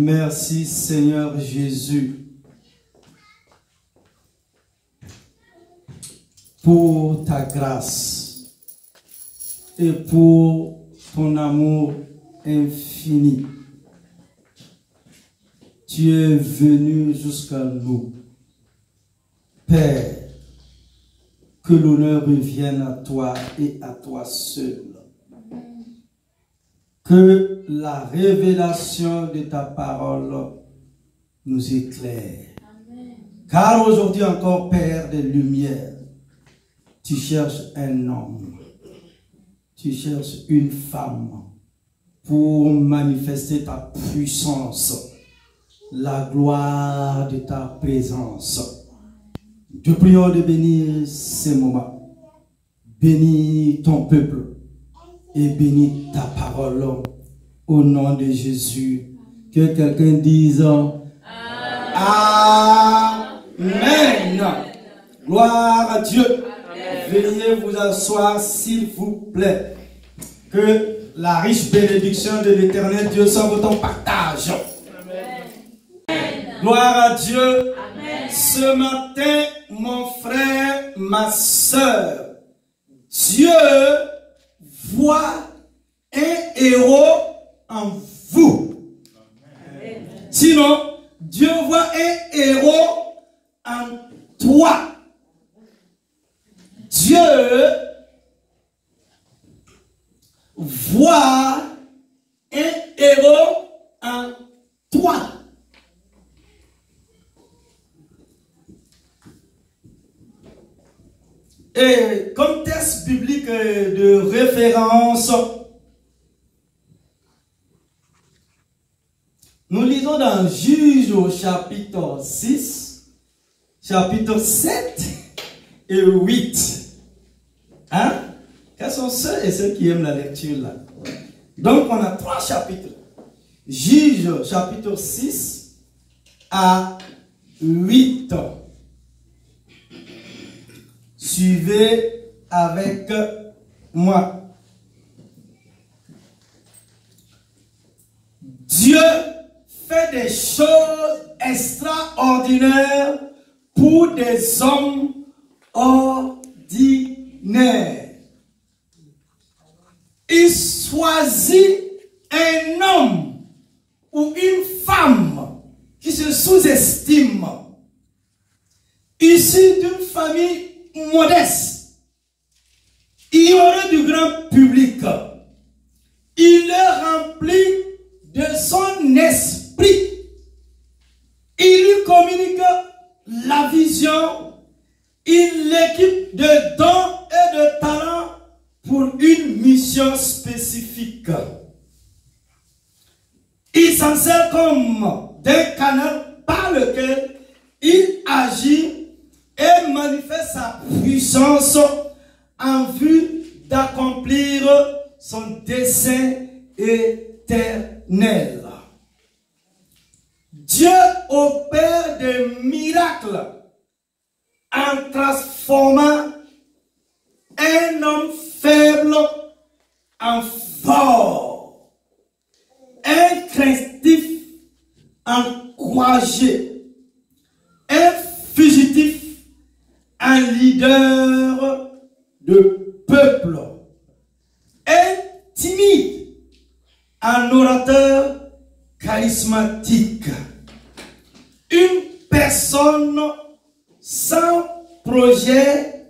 Merci Seigneur Jésus pour ta grâce et pour ton amour infini. Tu es venu jusqu'à nous. Père, que l'honneur revienne à toi et à toi seul. Que la révélation de ta parole nous éclaire. Amen. Car aujourd'hui encore, Père des Lumières, tu cherches un homme, tu cherches une femme pour manifester ta puissance, la gloire de ta présence. Te prions de bénir ces moments. Bénis ton peuple et bénis ta parole au nom de Jésus. Que quelqu'un dise Amen. Gloire à Dieu. Amen. Veuillez vous asseoir s'il vous plaît. Que la riche bénédiction de l'Éternel Dieu soit votre partage. Amen. Gloire à Dieu. Amen. Ce matin, mon frère, ma soeur, Dieu voit un héros en vous. Amen. Sinon, Dieu voit un héros en toi. Dieu voit un héros en toi. Et comme texte biblique de référence, nous lisons dans Juges au chapitre 6, chapitre 7 et 8. Hein? Quels sont ceux et ceux qui aiment la lecture là? Donc on a 3 chapitres. Juges chapitre 6 à 8. Suivez avec moi. Dieu fait des choses extraordinaires pour des hommes ordinaires. Il choisit un homme ou une femme qui se sous-estime, issu d'une famille modeste, ignoré du grand public. Il est rempli de son esprit. Il lui communique la vision. Il l'équipe de dons et de talents pour une mission spécifique. Il s'en sert comme d'un canal par lequel il agit et manifeste sa puissance en vue d'accomplir son dessein éternel. Dieu opère des miracles en transformant un homme faible en fort, un craintif en courageux, un fugitif un leader de peuple, un timide, un orateur charismatique, une personne sans projet,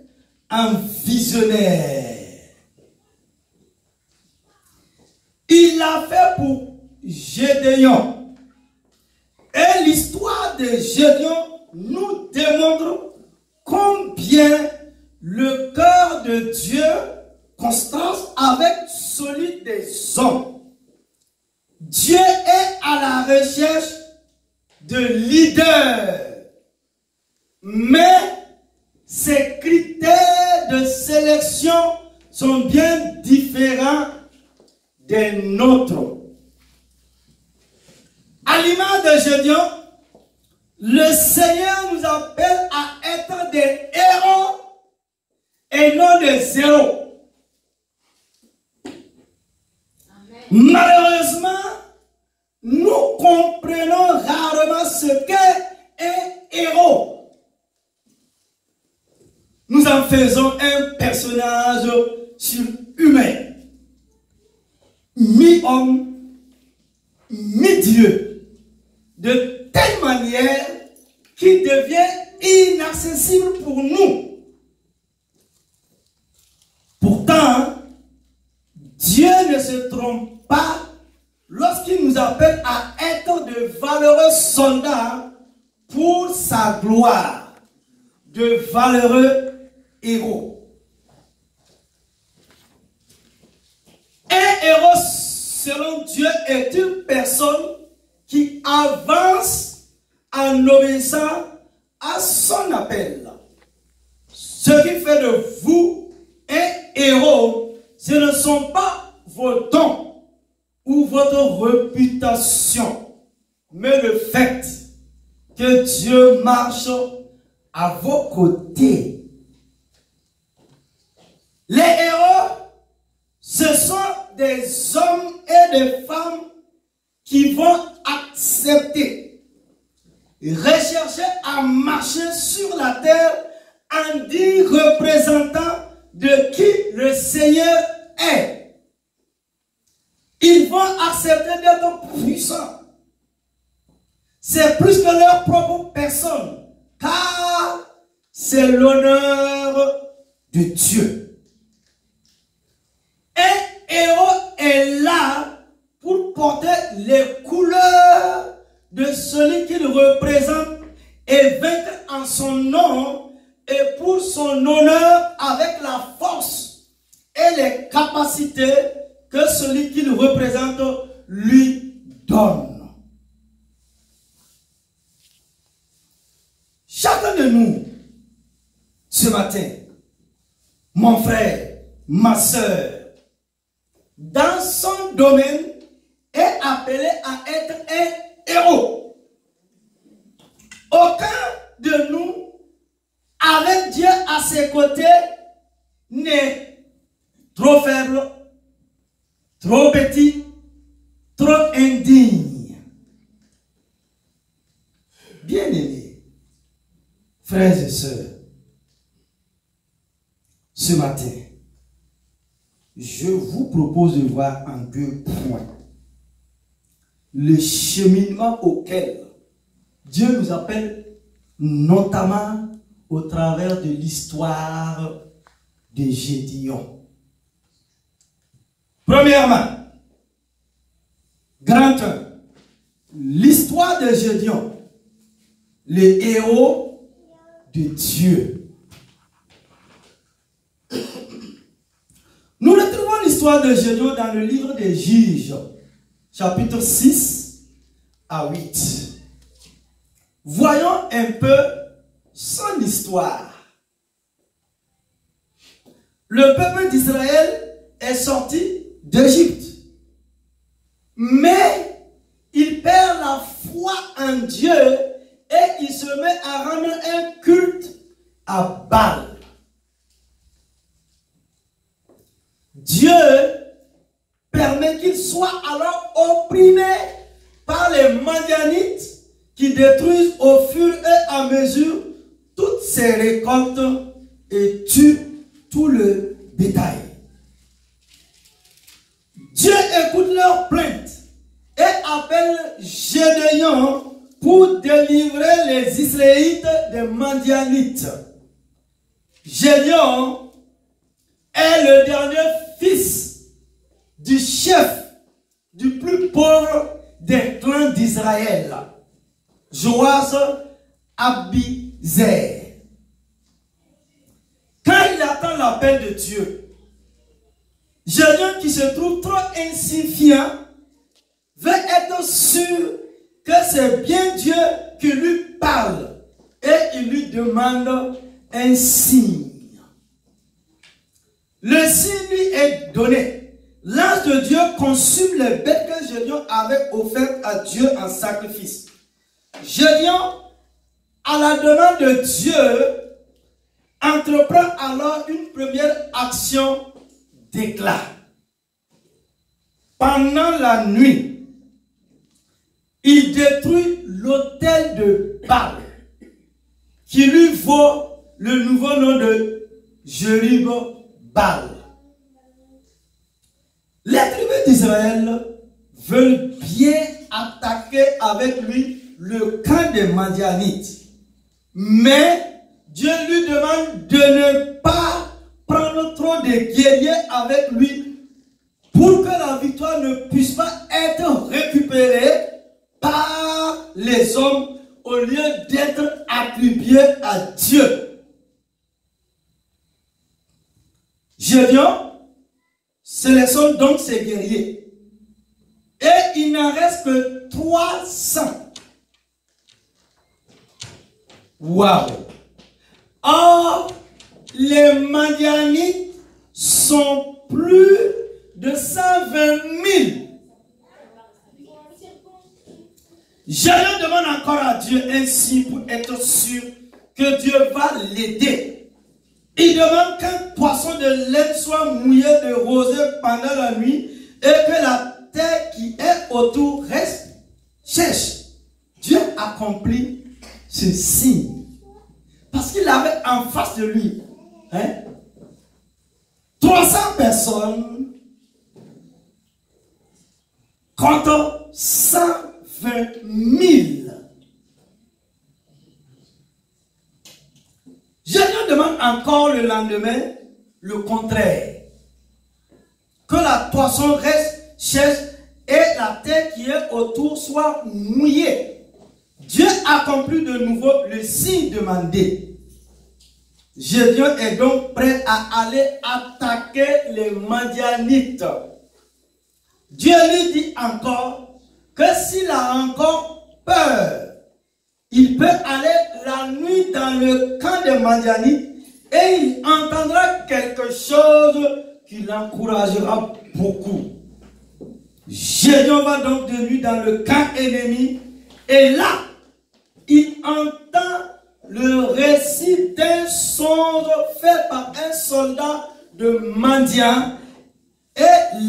un visionnaire. Il l'a fait pour Gédéon. Et l'histoire de Gédéon nous démontre combien le cœur de Dieu contraste avec celui des hommes. Dieu est à la recherche de leaders, mais ses critères de sélection sont bien différents des nôtres. À l'image de Gédéon, le Seigneur nous appelle à être des héros et non des zéros. Amen. Malheureusement, nous comprenons ce qu'est un héros. Nous en faisons un personnage surhumain, mi-homme, mi-dieu, de telle manière qu'il devient inaccessible pour nous. Pourtant, Dieu ne se trompe pas lorsqu'il nous appelle à être de valeureux soldats pour sa gloire, de valeureux héros. Un héros selon Dieu est une personne qui avance en obéissant à son appel. Ce qui fait de vous un héros, ce ne sont pas vos dons ou votre réputation, mais le fait que Dieu marche à vos côtés. Les héros, ce sont des hommes et des femmes qui vont accepter, rechercher à marcher sur la terre en digne représentant de qui le Seigneur est. Ils vont accepter d'être puissants. C'est plus que leur propre personne, car c'est l'honneur de Dieu. Un héros est là pour porter les couleurs de celui qu'il représente et vaincre en son nom et pour son honneur avec la force et les capacités que celui qu'il représente lui donne. Chacun de nous, ce matin, mon frère, ma soeur, dans son domaine, est appelé à être un héros. Aucun de nous, avec Dieu à ses côtés, n'est trop faible, trop petit, trop indigne. Bien-aimés, frères et sœurs, ce matin, je vous propose de voir en 2 points le cheminement auquel Dieu nous appelle, notamment au travers de l'histoire de Gédéon. Premièrement, grand 1, l'histoire de Gédéon, le héros de Dieu. Nous retrouvons l'histoire de Gédéon dans le livre des Juges, chapitre 6 à 8. Voyons un peu son histoire. Le peuple d'Israël est sorti d'Égypte, mais il perd la foi en Dieu et il se met à rendre un culte à Baal. Dieu permet qu'il soit alors opprimé par les Madianites qui détruisent au fur et à mesure toutes ses récoltes et tuent tout le bétail. Dieu écoute leurs plaintes et appelle Gédéon pour délivrer les Israélites des Madianites. Gédéon est le dernier fils du chef du plus pauvre des clans d'Israël, Joas Abiezer. Quand il attend l'appel de Dieu, Gédéon qui se trouve trop insignifiant veut être sûr que c'est bien Dieu qui lui parle et il lui demande un signe. Le signe lui est donné. L'ange de Dieu consume les bêtes que Gédéon avait offertes à Dieu en sacrifice. Gédéon, à la demande de Dieu, entreprend alors une première action d'éclat. Pendant la nuit, il détruit l'autel de Baal, qui lui vaut le nouveau nom de Jérub-Baal. Les tribus d'Israël veulent bien attaquer avec lui le camp des Madianites. Mais Dieu lui demande de ne pas prendre trop de guerriers avec lui pour que la victoire ne puisse pas être récupérée par les hommes au lieu d'être attribuée à Dieu. Gédéon sélectionne donc ses guerriers. Et il n'en reste que 300. Waouh! Or, les Madianites sont plus de 120 000. Gédéon demande encore à Dieu ainsi pour être sûr que Dieu va l'aider. Il demande qu'un poisson de laine soit mouillé de rosée pendant la nuit et que la terre qui est autour reste sèche. Dieu accomplit ce signe. Parce qu'il avait en face de lui 300 personnes contre 120 000. Gédéon demande encore le lendemain le contraire. Que la poisson reste sèche et la terre qui est autour soit mouillée. Dieu accomplit de nouveau le signe demandé. Gédéon est donc prêt à aller attaquer les Madianites. Dieu lui dit encore que s'il a encore peur, il peut aller la nuit dans le camp des Madianites et il entendra quelque chose qui l'encouragera beaucoup. Gédéon va donc de nuit dans le camp ennemi et là, il entend le récit d'un songe fait par un soldat de Madian et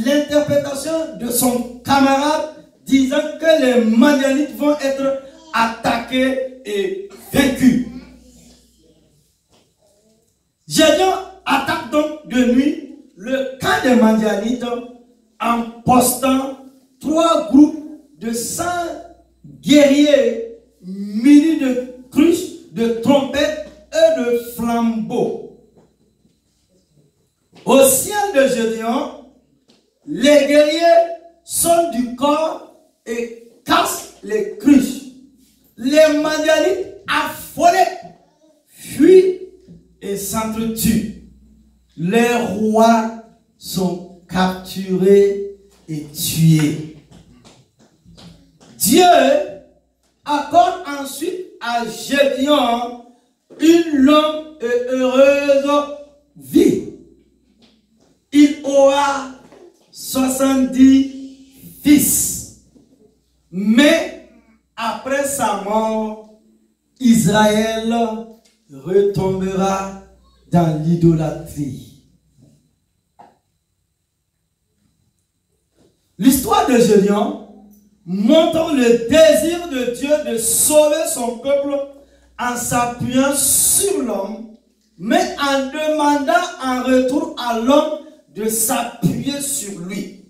l'interprétation de son camarade disant que les Madianites vont être attaqués et vaincus. Gédéon attaque donc de nuit le camp des Madianites en postant 3 groupes de 100 guerriers munis de cruches, de trompettes et de flambeaux. Au ciel de Gédéon, les guerriers sortent du corps et cassent les cruches. Les Madianites affolés fuient et s'entretuent. Les rois sont capturés et tués. Dieu accorde ensuite à Gédéon une longue et heureuse vie. Il aura 70 fils. Mais après sa mort, Israël retombera dans l'idolâtrie. L'histoire de Gédéon montre le désir de Dieu de sauver son peuple en s'appuyant sur l'homme, mais en demandant en retour à l'homme de s'appuyer sur lui.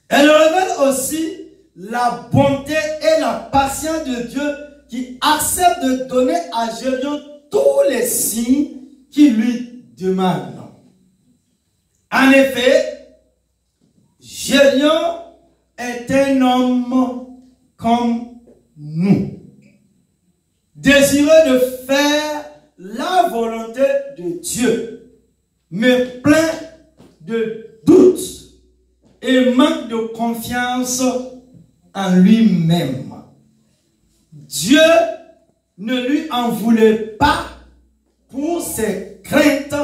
Elle révèle aussi la bonté et la patience de Dieu qui accepte de donner à Gédéon tous les signes qu'il lui demande. En effet, Gédéon est un homme comme nous, désireux de faire la volonté de Dieu, mais plein de doutes et manque de confiance en lui-même. Dieu ne lui en voulait pas pour ses craintes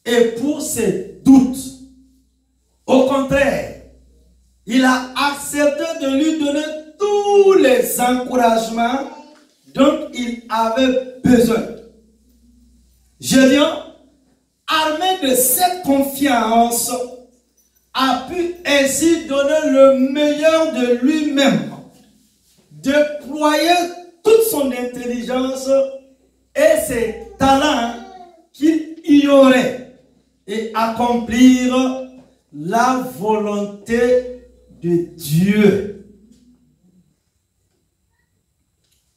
et pour ses doutes. Au contraire, il a accepté de lui donner tous les encouragements dont il avait besoin. Gédéon, armé de cette confiance, a pu ainsi donner le meilleur de lui-même déployer toute son intelligence et ses talents qu'il ignorait et accomplir la volonté de Dieu.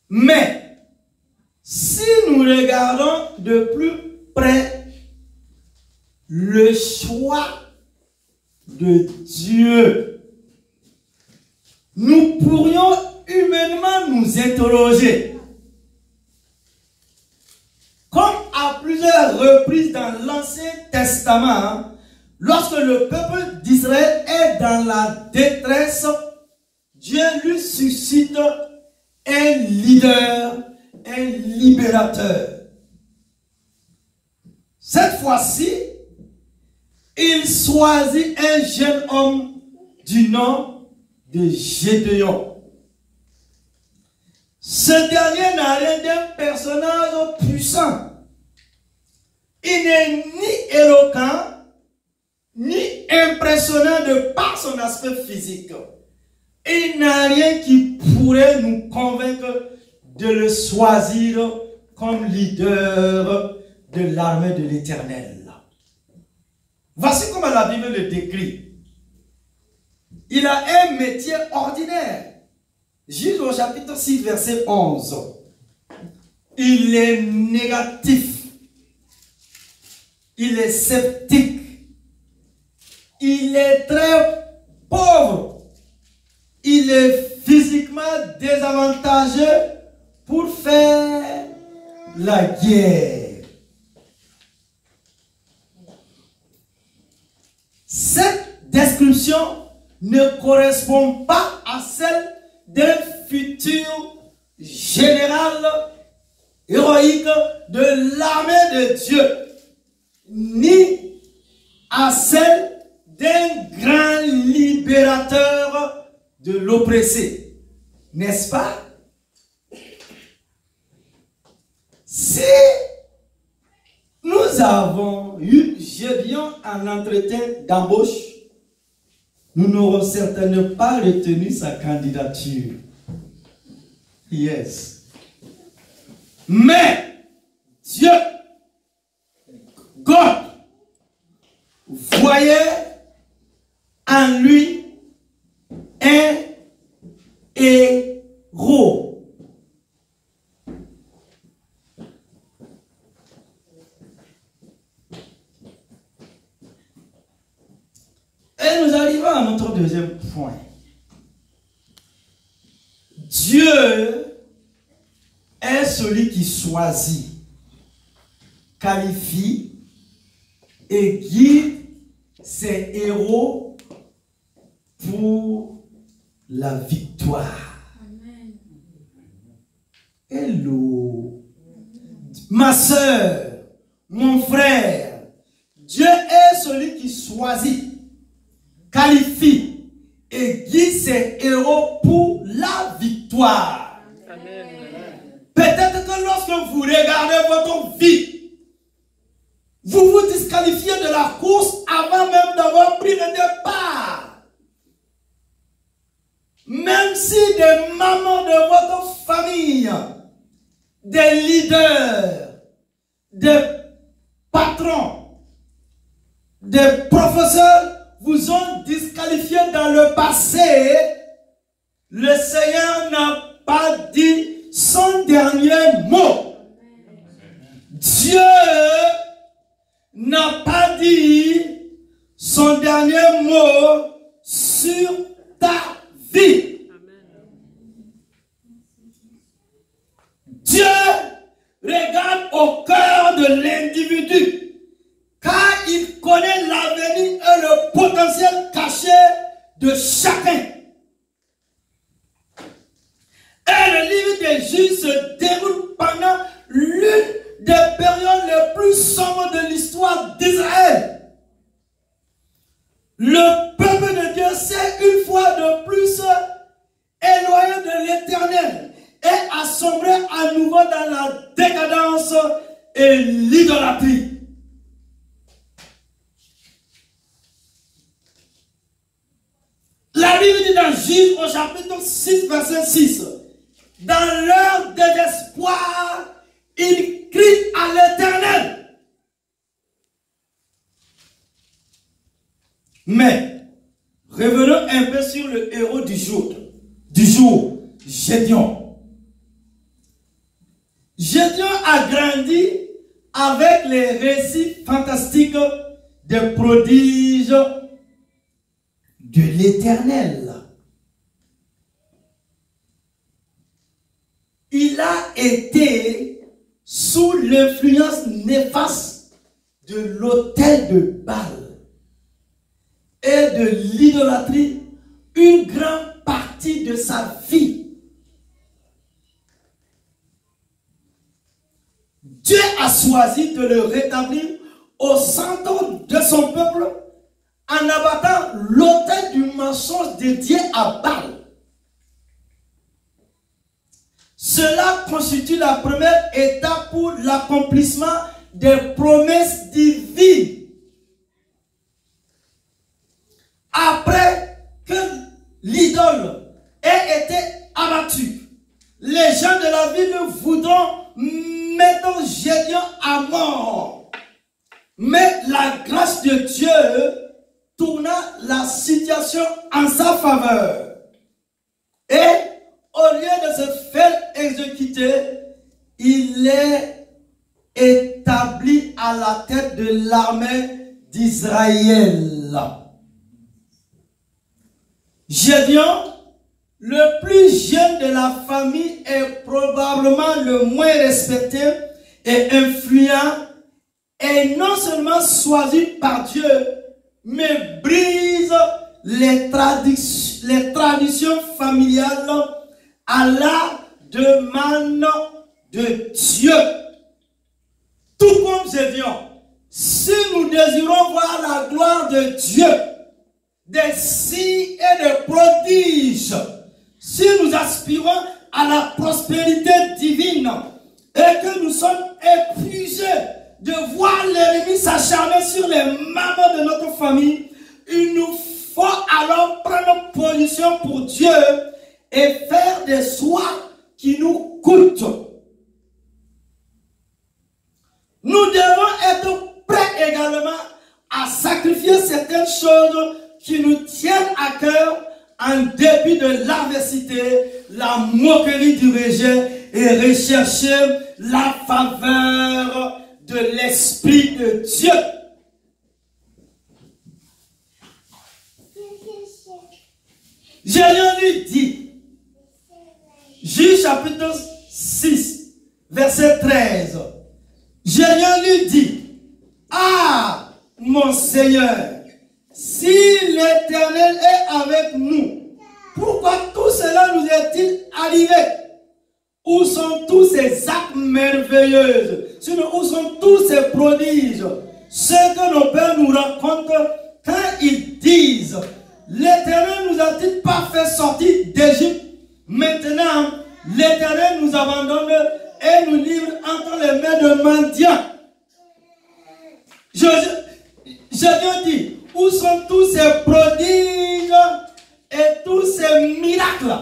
Mais si nous regardons de plus près le choix de Dieu, nous pourrions humainement nous interroger. Comme à plusieurs reprises dans l'Ancien Testament, lorsque le peuple d'Israël est dans la détresse, Dieu lui suscite un leader, un libérateur. Cette fois-ci, il choisit un jeune homme du nom de Gédéon. Ce dernier n'a rien d'un personnage puissant. Il n'est ni éloquent, ni impressionnant de par son aspect physique. Il n'a rien qui pourrait nous convaincre de le choisir comme leader de l'armée de l'Éternel. Voici comment la Bible le décrit. Il a un métier ordinaire. Juge au chapitre 6, verset 11. Il est négatif. Il est sceptique. Il est très pauvre. Il est physiquement désavantageux pour faire la guerre. Cette description ne correspond pas à celle d'un futur général héroïque de l'armée de Dieu, ni à celle d'un grand libérateur de l'oppressé. N'est-ce pas? Si nous avons eu Gédéon en entretien d'embauche, nous n'aurons certainement pas retenu sa candidature. Yes. Mais Dieu, God, voyait en lui un héros. Et nous arrivons à notre deuxième point. Dieu est celui qui choisit, qualifie et guide ses héros pour la victoire. Amen. Hello. Ma soeur, mon frère, Dieu est celui qui choisit, qualifie et guide ses héros pour la victoire. Amen. Peut-être que lorsque vous regardez votre vie, vous vous disqualifiez de la course avant même d'avoir pris le départ. Même si des mamans de votre famille, des leaders, des patrons, des professeurs vous ont disqualifié dans le passé, le Seigneur n'a pas dit son dernier mot. Dieu n'a pas dit son dernier mot sur ta vie. Dieu regarde au cœur de l'individu, car il connaît l'avenir et le potentiel caché de chacun. Et le livre des Juges se déroule pendant l'une des périodes les plus sombres de l'histoire d'Israël. Le peuple de Dieu s'est une fois de plus éloigné de l'Éternel et a sombré à nouveau dans la décadence et l'idolâtrie. La Bible dit dans Juges au chapitre 6, verset 6, dans leur désespoir, ils crient à l'Éternel. Mais, revenons un peu sur le héros du jour, Gédéon. Gédéon a grandi avec les récits fantastiques des prodiges de l'Éternel. Il a été sous l'influence néfaste de l'autel de Baal et de l'idolâtrie une grande partie de sa vie. Dieu a choisi de le rétablir au centre de son peuple en abattant l'autel du mensonge dédié à Baal. Cela constitue la première étape pour l'accomplissement des promesses divines. Après que l'idole ait été abattue, les gens de la ville voudront mettre Gédéon à mort. Mais la grâce de Dieu tourna la situation en sa faveur. Et au lieu de se faire exécuter, il est établi à la tête de l'armée d'Israël. Gédéon, le plus jeune de la famille, est probablement le moins respecté et influent, et non seulement choisi par Dieu, mais brise les traditions familiales à la demande de Dieu. Tout comme Gédéon, si nous désirons voir la gloire de Dieu, des signes et des prodiges, si nous aspirons à la prospérité divine et que nous sommes épuisés de voir l'ennemi s'acharner sur les membres de notre famille, il nous faut alors prendre position pour Dieu et faire des choix qui nous coûtent. Nous devons être prêts également à sacrifier certaines choses qui nous tiennent à cœur en dépit de l'adversité, la moquerie du rejet, et rechercher la faveur de l'Esprit de Dieu. Gédéon lui dit, Juge chapitre 6, verset 13, Gédéon lui dit, ah, mon Seigneur, si l'Éternel est avec nous, pourquoi tout cela nous est-il arrivé? Où sont tous ces actes merveilleux? Sinon, où sont tous ces prodiges? Ce que nos pères nous racontent quand ils disent, l'Éternel nous a-t-il pas fait sortir d'Égypte? Maintenant, l'Éternel nous abandonne et nous livre entre les mains de mendiants. Gédéon dit, où sont tous ces prodiges et tous ces miracles?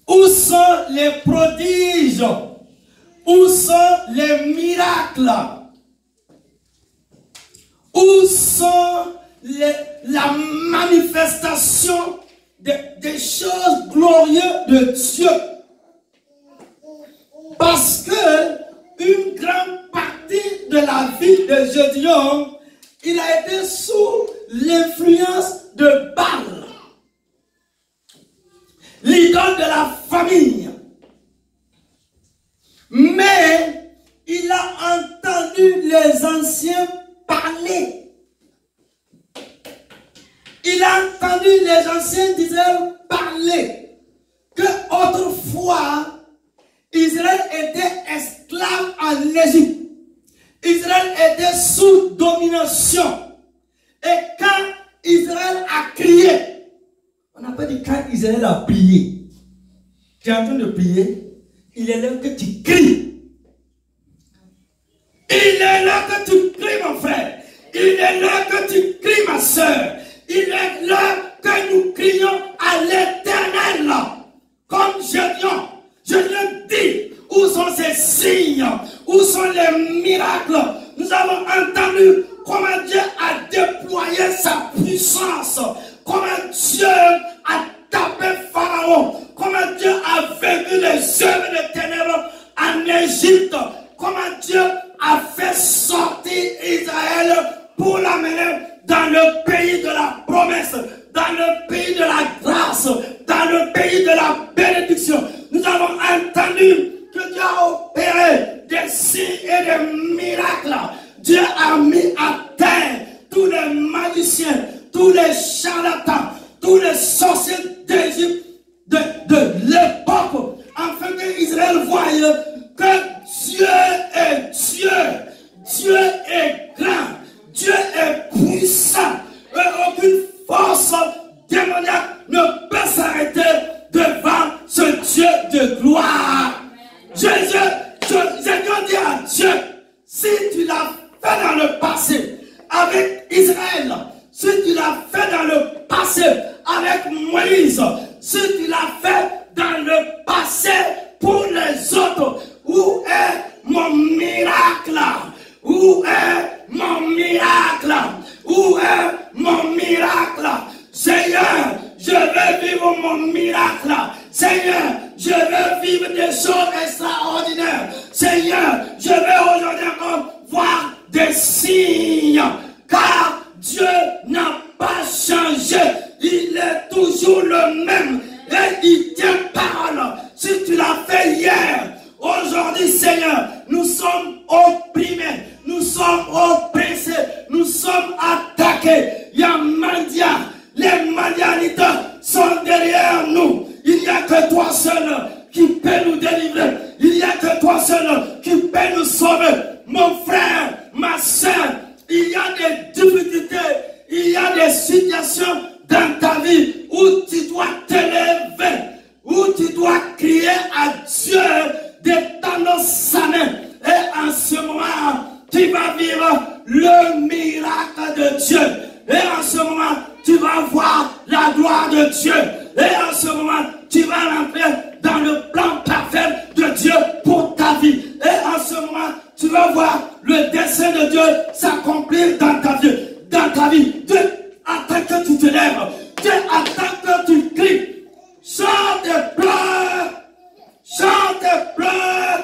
Où sont les prodiges? Où sont les miracles? Où sont la manifestation des choses glorieuses de Dieu? Parce que une grande partie de la vie de Gédéon, il a été sous l'influence de Baal, l'idole de la famille. Mais il a entendu les anciens parler. Il a entendu les anciens d'Israël parler que autrefois Israël était esclave en Égypte. Israël était sous domination. Et quand Israël a crié, on n'a pas dit quand Israël a prié. Tu es en train de prier, il est l'heure que tu cries. Il est là que tu cries, mon frère. Il est là que tu cries, ma soeur. Il est là que nous crions à l'Éternel. Comme comme Gédéon dit, où sont ces signes, où sont les miracles? Nous avons entendu comment Dieu a déployé sa puissance, comment Dieu a tapé Pharaon, comment Dieu a vaincu les œuvres des ténèbres en Égypte, comment Dieu a fait sortir Israël pour l'amener dans le pays de la promesse, dans le pays de la grâce, dans le pays de la bénédiction. Nous avons entendu que Dieu a opéré des signes et des miracles. Dieu a mis à terre tous les magiciens, tous les charlatans, tous les sorciers d'Égypte de l'époque, afin que Israël voie que Dieu est Dieu. Dieu est grand, Dieu est puissant, et aucune force démoniaque ne peut s'arrêter devant ce Dieu de gloire. Jésus dit à Dieu, si tu l'as fait dans le passé avec Israël, si tu l'as fait dans le passé avec Moïse, si tu l'as fait dans le passé pour les autres, où est mon miracle? Où est mon miracle? Où est mon miracle? Seigneur, je veux vivre mon miracle. Seigneur, je veux vivre des choses extraordinaires. Seigneur, je veux aujourd'hui encore voir des signes. Car Dieu n'a pas changé. Il est toujours le même. Et il tient parole. Si tu l'as fait hier, aujourd'hui, Seigneur, nous sommes opprimés. Nous sommes oppressés, nous sommes attaqués. Il y a mendiants, les mendianites sont derrière nous. Il n'y a que toi seul qui peut nous délivrer. Il n'y a que toi seul qui peut nous sauver. Mon frère, ma soeur, il y a des difficultés, il y a des situations dans ta vie où tu dois t'élever, où tu dois crier à Dieu, d'étendre sa main. Et en ce moment, tu vas vivre le miracle de Dieu. Et en ce moment, tu vas voir la gloire de Dieu. Et en ce moment, tu vas rentrer dans le plan parfait de Dieu pour ta vie. Et en ce moment, tu vas voir le dessein de Dieu s'accomplir dans ta vie. Dans ta vie. Dieu attend que tu te lèves. Dieu attend que tu cries. Chante et pleure. Chante et pleure.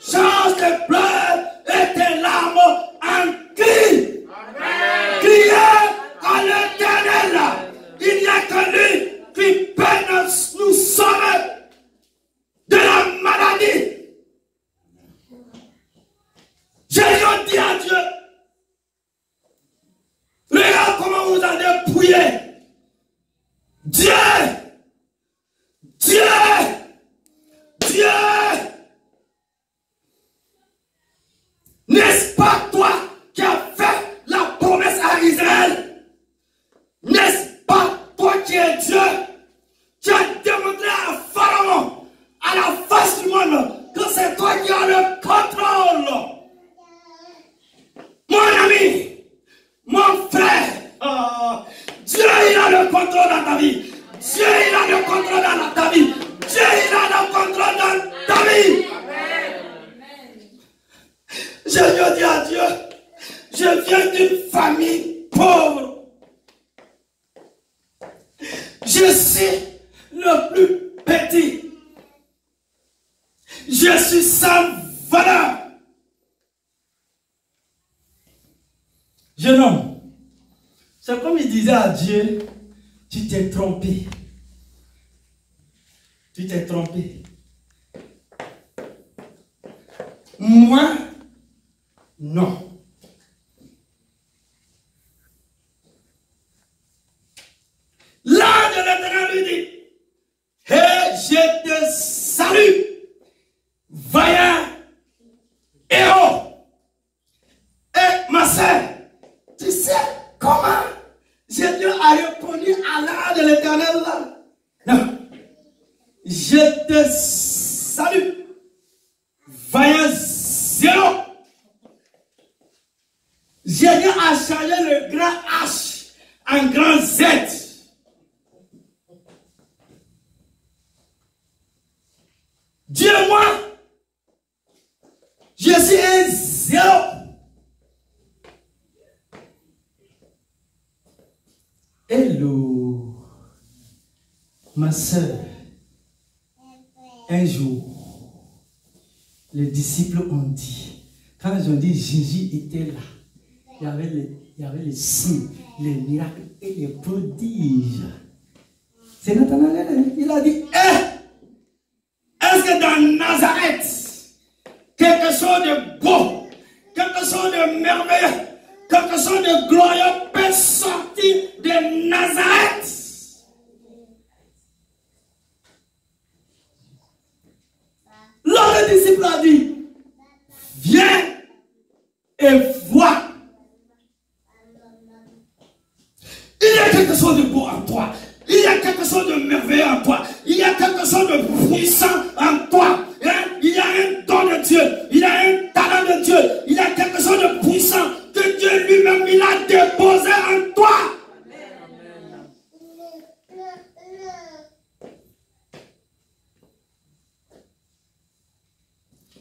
Chante et pleure. Et tes larmes en cri. Criez à l'Éternel. Il n'y a que lui qui peut nous sauver de la maladie. J'ai dit à Dieu, regarde comment vous allez prier. Dieu, Dieu, Dieu. N'est-ce pas toi qui as fait la promesse à Israël? N'est-ce pas toi qui es Dieu, qui as démontré à Pharaon, à la face du monde, que c'est toi qui as le contrôle? Mon ami, mon frère, Dieu il a le contrôle dans ta vie. Dieu il a le contrôle dans ta vie. Dieu il a le contrôle dans ta vie. Je dis à Dieu, je viens d'une famille pauvre. Je suis le plus petit. Je suis sans valeur. Jeune homme, c'est comme il disait à Dieu, tu t'es trompé. Tu t'es trompé. Moi, non. L'ange de l'Éternel lui dit, et je te salue, vaillant héros. Et ma sœur, tu sais comment Jésus a répondu à l'ange de l'Éternel là? Non. Je te salue, vaillant héros. Jésus a changé le grand H en grand Z. Dieu, moi, je suis un zéro. Hello, ma soeur. Un jour, les disciples ont dit, quand ils ont dit Jésus était là, il y avait les signes, les miracles et les prodiges. C'est Nathanaël, il a dit, est-ce que dans Nazareth, quelque chose de beau, quelque chose de merveilleux, quelque chose de glorieux peut sortir de Nazareth? L'autre disciple a dit, viens et vois. Il y a quelque chose de beau en toi. Il y a quelque chose de merveilleux en toi. Il y a quelque chose de puissant en toi. Il y a un don de Dieu. Il y a un talent de Dieu. Il y a quelque chose de puissant que Dieu lui-même il a déposé en toi.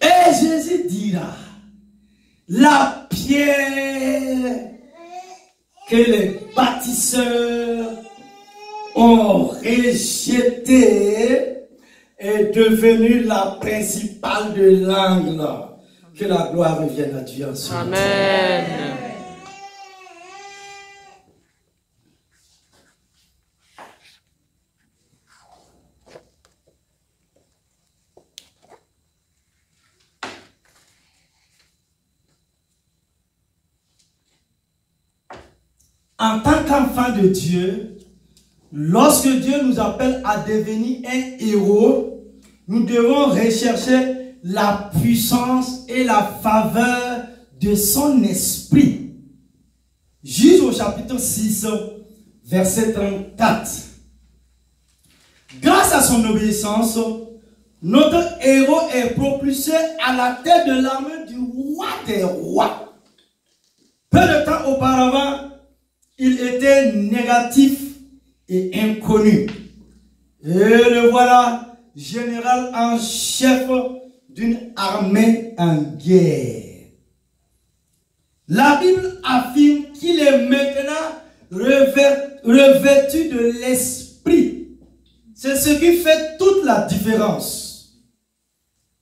Et Jésus dira, la pierre que les bâtisseurs ont rejetée est devenue la principale de l'angle. Que la gloire revienne à Dieu ensuite. Amen. En tant qu'enfant de Dieu, lorsque Dieu nous appelle à devenir un héros, nous devons rechercher la puissance et la faveur de son esprit. Juge au chapitre 6, verset 34. Grâce à son obéissance, notre héros est propulsé à la tête de l'armée du roi des rois. Peu de temps auparavant, il était négatif et inconnu. Et le voilà, général en chef d'une armée en guerre. La Bible affirme qu'il est maintenant revêtu de l'esprit. C'est ce qui fait toute la différence.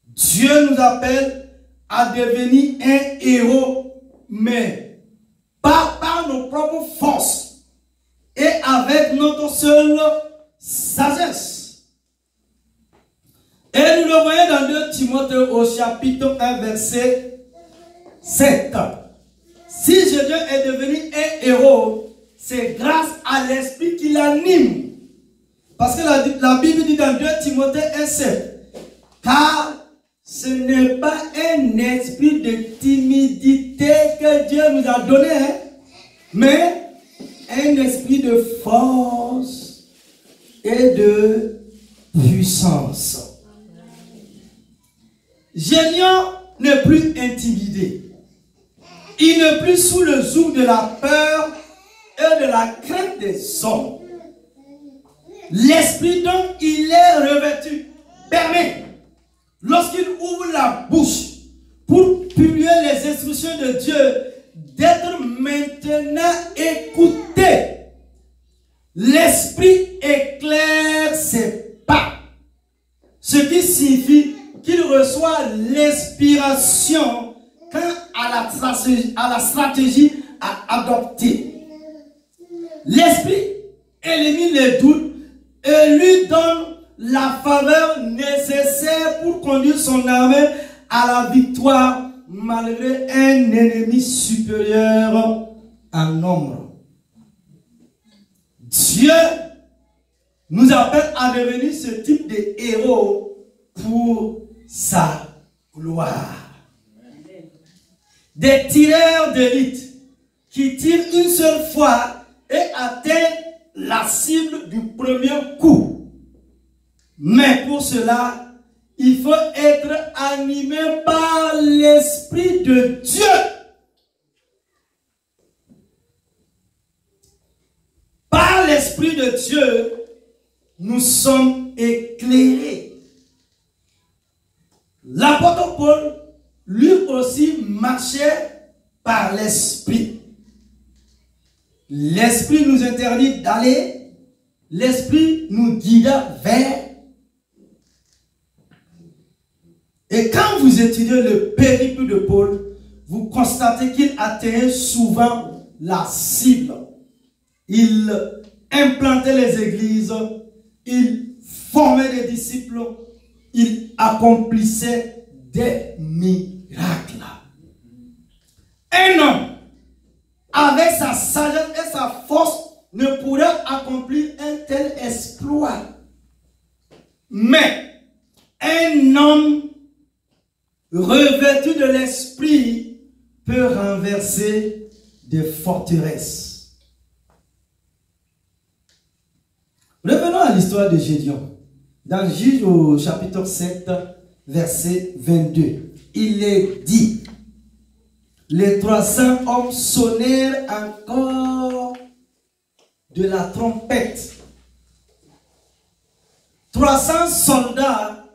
Dieu nous appelle à devenir un héros, mais pas par nos propres forces et avec notre seule sagesse. Et nous le voyons dans 2 Timothée au chapitre 1 verset 7. Si Jésus est devenu un héros, c'est grâce à l'esprit qui l'anime. Parce que la Bible dit dans 2 Timothée 1 7, car ce n'est pas un esprit de timidité que Dieu nous a donné, mais un esprit de force et de puissance. Génion n'est plus intimidé. Il n'est plus sous le joug de la peur et de la crainte des hommes. L'esprit dont il est revêtu permet, lorsqu'il ouvre la bouche pour publier les instructions de Dieu, d'être maintenant écouté. L'esprit éclaire ses pas. Ce qui signifie qu'il reçoit l'inspiration quant à la stratégie à adopter. L'esprit élimine les doutes et lui donne la faveur nécessaire pour conduire son armée à la victoire malgré un ennemi supérieur en nombre. Dieu nous appelle à devenir ce type de héros pour sa gloire. Des tireurs d'élite qui tirent une seule fois et atteignent la cible du premier coup. Mais pour cela, il faut être animé par l'Esprit de Dieu. Par l'Esprit de Dieu, nous sommes éclairés. l'apôtre Paul, lui aussi, marchait par l'Esprit. L'Esprit nous interdit d'aller, l'Esprit nous guida vers. Et quand vous étudiez le périple de Paul, vous constatez qu'il atteignait souvent la cible. Il implantait les églises, il formait des disciples, il accomplissait des miracles. Un homme, avec sa sagesse et sa force, ne pourrait accomplir un tel exploit. Mais un homme revêtu de l'esprit peut renverser des forteresses. Revenons à l'histoire de Gédéon. Dans Juges au chapitre 7, verset 22, il est dit: les 300 hommes sonnèrent encore de la trompette. 300 soldats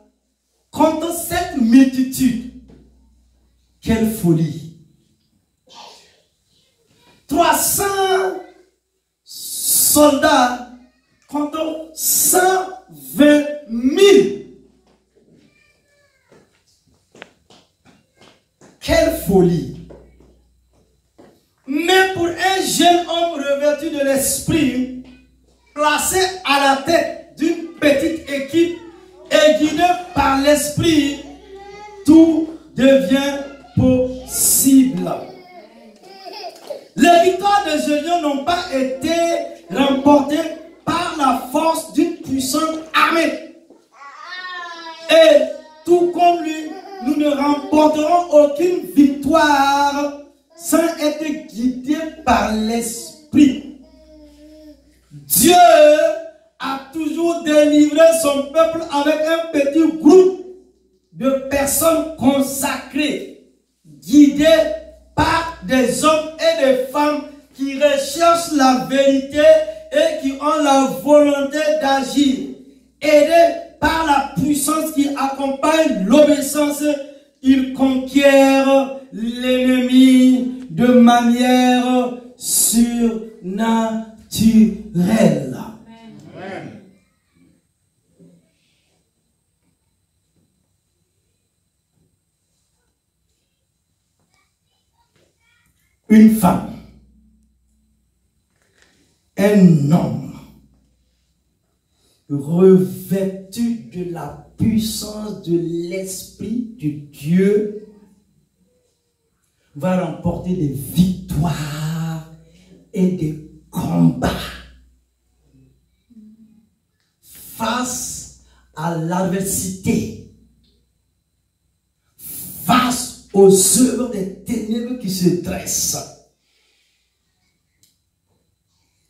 contre cette multitude. Quelle folie! 300 soldats contre 120 000. Quelle folie! Mais pour un jeune homme revêtu de l'esprit, placé à la tête d'une petite équipe et guidé par l'esprit, tout devient possible. Les victoires de Gédéon n'ont pas été remportées par la force d'une puissante armée. Et tout comme lui, nous ne remporterons aucune victoire sans être guidés par l'esprit. Dieu a toujours délivré son peuple avec un petit groupe de personnes consacrées, guidées par des hommes et des femmes qui recherchent la vérité et qui ont la volonté d'agir, aidés par la puissance qui accompagne l'obéissance. Ils conquièrent l'ennemi de manière surnaturelle. Amen. Une femme, un homme revêtu de la puissance de l'Esprit de Dieu va remporter des victoires et des combats face à l'adversité, face aux œuvres des ténèbres qui se dressent.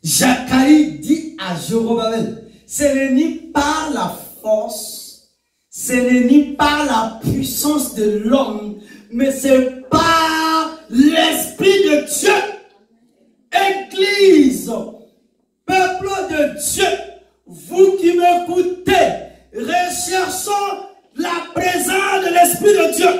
Zacharie dit à Jéroboam: ce n'est ni par la force, ce n'est ni par la puissance de l'homme, mais c'est par l'Esprit de Dieu. Église, peuple de Dieu, vous qui m'écoutez, recherchons la présence de l'Esprit de Dieu.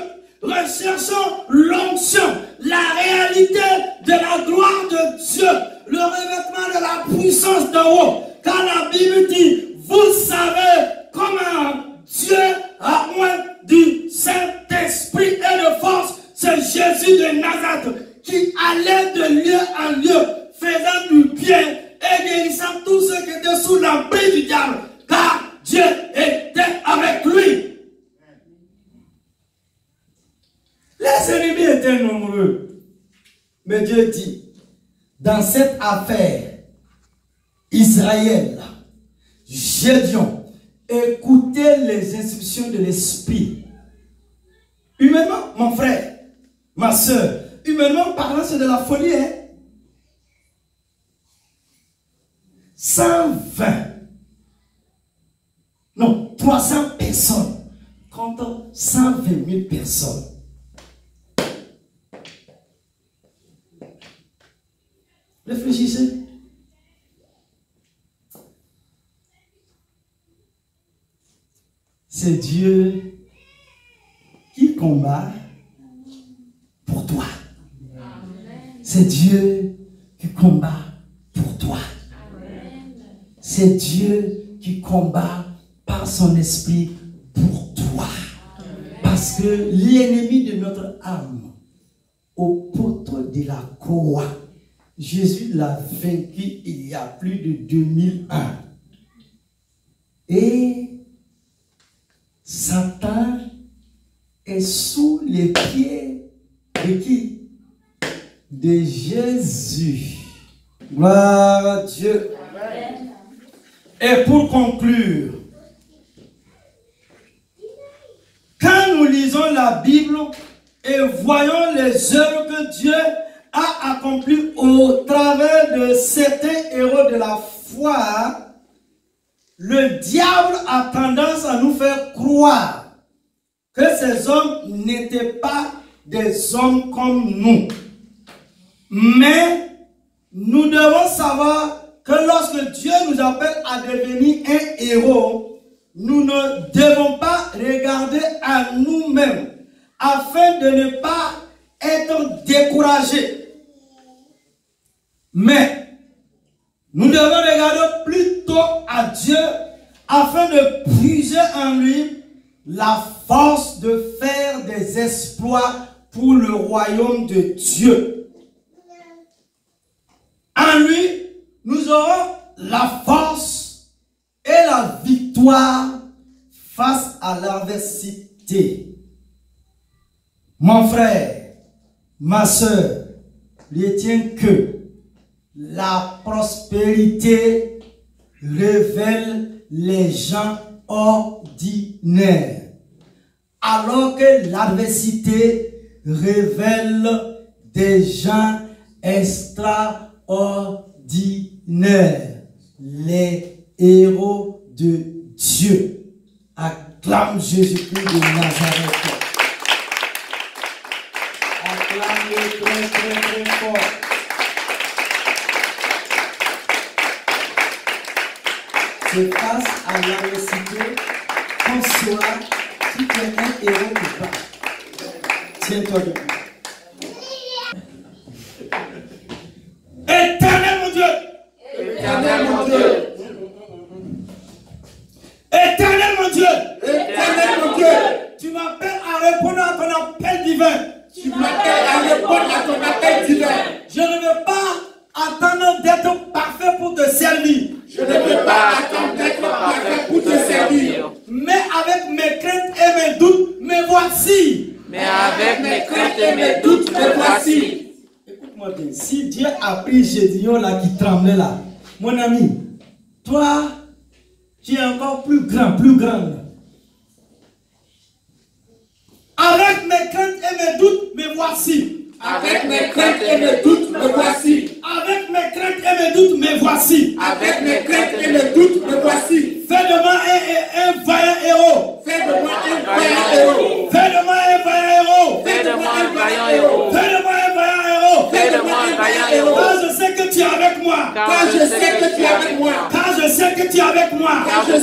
Recherchons l'onction, la réalité de la gloire de Dieu, le revêtement de la puissance d'en haut. Car la Bible dit: vous savez comment Dieu a oint du Saint-Esprit et de force. C'est Jésus de Nazareth qui allait de lieu en lieu, faisant du bien et guérissant tous ceux qui étaient sous l'emprise du diable, car Dieu était avec lui. Les ennemis étaient nombreux. Mais Dieu dit: dans cette affaire, Israël, Gédéon, écoutez les instructions de l'Esprit. Humainement, mon frère, ma soeur, humainement parlant, c'est de la folie, hein? 120, non, 300 personnes contre 120 000 personnes. Réfléchissez. C'est Dieu combat pour toi. C'est Dieu qui combat pour toi. C'est Dieu qui combat par son esprit pour toi. Parce que l'ennemi de notre âme, au poteau de la croix, Jésus l'a vaincu il y a plus de 2001. Et Satan est sous les pieds de qui? De Jésus. Gloire à Dieu. Amen. Et pour conclure, quand nous lisons la Bible et voyons les œuvres que Dieu a accomplies au travers de certains héros de la foi, le diable a tendance à nous faire croire que ces hommes n'étaient pas des hommes comme nous. Mais nous devons savoir que lorsque Dieu nous appelle à devenir un héros, nous ne devons pas regarder à nous-mêmes afin de ne pas être découragés. Mais nous devons regarder plutôt à Dieu afin de puiser en lui la force de faire des exploits pour le royaume de Dieu. En lui, nous aurons la force et la victoire face à l'adversité. Mon frère, ma soeur, retiens que la prospérité révèle les gens ordinaires, alors que l'adversité révèle des gens extraordinaires. Les héros de Dieu. Acclame Jésus-Christ de Nazareth. Acclame-le très très très fort. C'est face à l'adversité qu'on saura si tu es un héros ou pas. Tiens-toi debout. Éternel mon Dieu. Éternel mon Dieu. Éternel mon Dieu. Éternel mon Dieu. Tu m'appelles à répondre à ton appel divin. Tu m'appelles à répondre à ton appel divin. Je ne veux pas attendre d'être parfait pour te servir. Je ne veux pas attendre d'être parfait pour te servir. Mais avec mes craintes et mes doutes, me voici. Mais avec mes craintes et mes doutes, me voici. Écoute-moi bien, si Dieu a pris Gédéon là qui tremblait là, mon ami, toi, tu es encore plus grand, plus grande. Avec mes craintes et mes doutes, me voici. Avec mes craintes et mes doutes, me voici. Avec mes craintes et mes doutes, me voici. Avec mes craintes et mes doutes, me voici. Fais de moi un vaillant héros. Fais de moi un vaillant héros. Fais de moi un vaillant héros. Fais de moi un vaillant héros. Fais de moi un vaillant héros. Fais de moi un vaillant héros. Car je sais que tu es avec moi. Car je sais que tu es avec moi. Car je sais que tu es avec moi. Car je